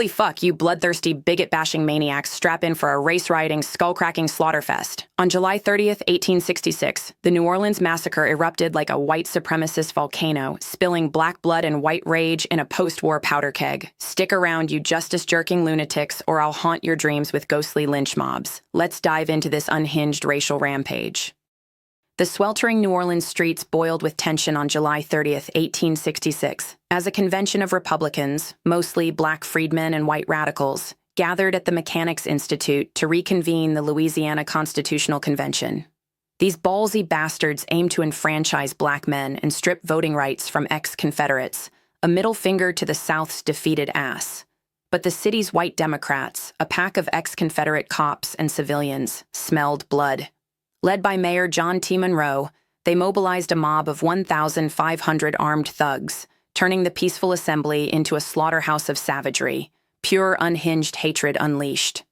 Holy fuck, you bloodthirsty, bigot-bashing maniacs, strap in for a race-rioting, skull-cracking slaughterfest. On July 30th, 1866, the New Orleans Massacre erupted like a white supremacist volcano, spilling black blood and white rage in a post-war powder keg. Stick around, you justice-jerking lunatics, or I'll haunt your dreams with ghostly lynch mobs. Let's dive into this unhinged racial rampage. The sweltering New Orleans streets boiled with tension on July 30th, 1866, as a convention of Republicans, mostly black freedmen and white radicals, gathered at the Mechanics' Institute to reconvene the Louisiana Constitutional Convention. These ballsy bastards aimed to enfranchise black men and strip voting rights from ex-Confederates, a middle finger to the South's defeated ass. But the city's white Democrats, a pack of ex-Confederate cops and civilians, smelled blood. Led by Mayor John T. Monroe, they mobilized a mob of 1,500 armed thugs, turning the peaceful assembly into a slaughterhouse of savagery, pure unhinged hatred unleashed.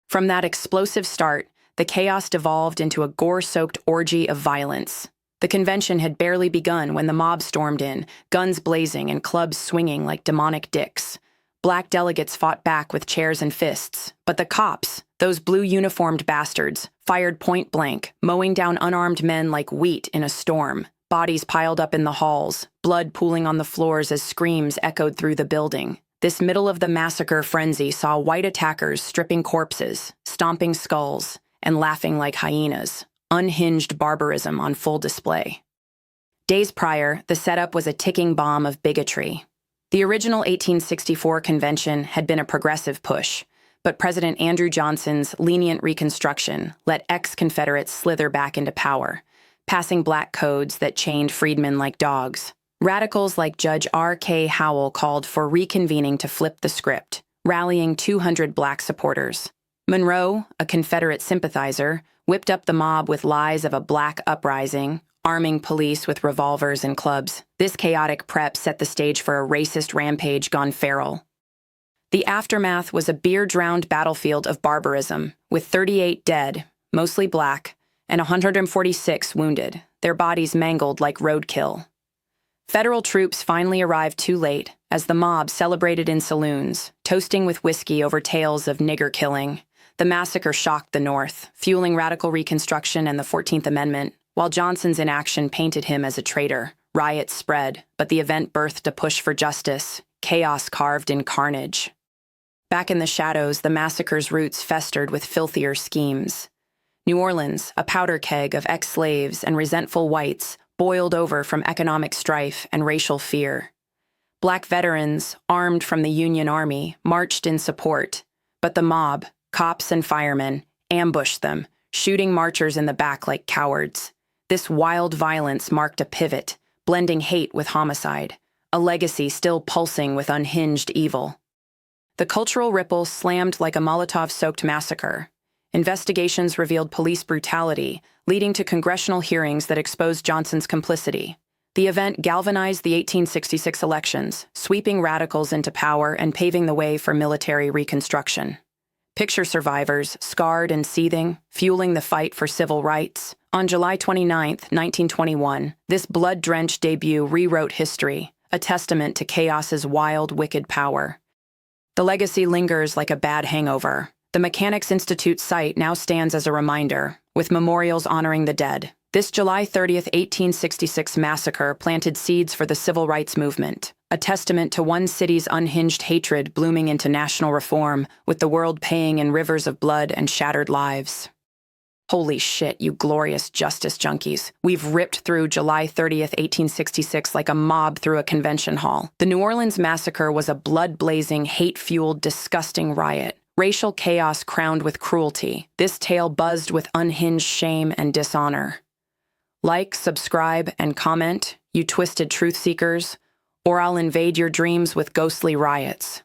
From that explosive start, the chaos devolved into a gore-soaked orgy of violence. The convention had barely begun when the mob stormed in, guns blazing and clubs swinging like demonic dicks. Black delegates fought back with chairs and fists, but the cops, those blue-uniformed bastards, fired point blank, mowing down unarmed men like wheat in a storm. Bodies piled up in the halls, blood pooling on the floors as screams echoed through the building. This middle-of-the-massacre frenzy saw white attackers stripping corpses, stomping skulls, and laughing like hyenas, unhinged barbarism on full display. Days prior, the setup was a ticking bomb of bigotry. The original 1864 convention had been a progressive push, but President Andrew Johnson's lenient Reconstruction let ex-Confederates slither back into power, passing black codes that chained freedmen like dogs. Radicals like Judge R.K. Howell called for reconvening to flip the script, rallying 200 black supporters. Monroe, a Confederate sympathizer, whipped up the mob with lies of a black uprising, arming police with revolvers and clubs. This chaotic prep set the stage for a racist rampage gone feral. The aftermath was a beer-drowned battlefield of barbarism, with 38 dead, mostly black, and 146 wounded, their bodies mangled like roadkill. Federal troops finally arrived too late, as the mob celebrated in saloons, toasting with whiskey over tales of nigger killing. The massacre shocked the North, fueling radical Reconstruction and the 14th Amendment, while Johnson's inaction painted him as a traitor. Riots spread, but the event birthed a push for justice, chaos carved in carnage. Back in the shadows, the massacre's roots festered with filthier schemes. New Orleans, a powder keg of ex-slaves and resentful whites, boiled over from economic strife and racial fear. Black veterans, armed from the Union Army, marched in support, but the mob, cops and firemen, ambushed them, shooting marchers in the back like cowards. This wild violence marked a pivot, blending hate with homicide, a legacy still pulsing with unhinged evil. The cultural ripple slammed like a Molotov-soaked massacre. Investigations revealed police brutality, leading to congressional hearings that exposed Johnson's complicity. The event galvanized the 1866 elections, sweeping radicals into power and paving the way for military reconstruction. Picture survivors, scarred and seething, fueling the fight for civil rights. On July 29, 1921, this blood-drenched debut rewrote history, a testament to chaos's wild, wicked power. The legacy lingers like a bad hangover. The Mechanics' Institute site now stands as a reminder, with memorials honoring the dead. This July 30th, 1866 massacre planted seeds for the civil rights movement, a testament to one city's unhinged hatred blooming into national reform, with the world paying in rivers of blood and shattered lives. Holy shit, you glorious justice junkies. We've ripped through July 30th, 1866 like a mob through a convention hall. The New Orleans Massacre was a blood-blazing, hate-fueled, disgusting riot. Racial chaos crowned with cruelty. This tale buzzed with unhinged shame and dishonor. Like, subscribe, and comment, you twisted truth seekers, or I'll invade your dreams with ghostly riots.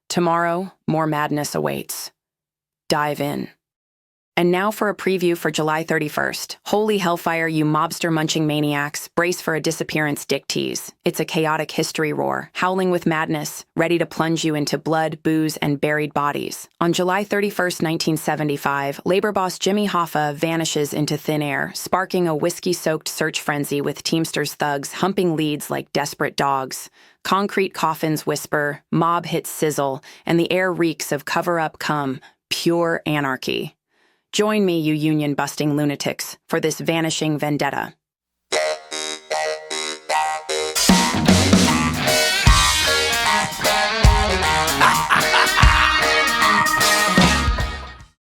Tomorrow, more madness awaits. Dive in. And now for a preview for July 31st. Holy hellfire, you mobster-munching maniacs. Brace for a disappearance dick tease. It's a chaotic history roar, howling with madness, ready to plunge you into blood, booze, and buried bodies. On July 31st, 1975, labor boss Jimmy Hoffa vanishes into thin air, sparking a whiskey-soaked search frenzy with Teamsters thugs humping leads like desperate dogs. Concrete coffins whisper, mob hits sizzle, and the air reeks of cover-up cum, pure anarchy. Join me, you union-busting lunatics, for this vanishing vendetta.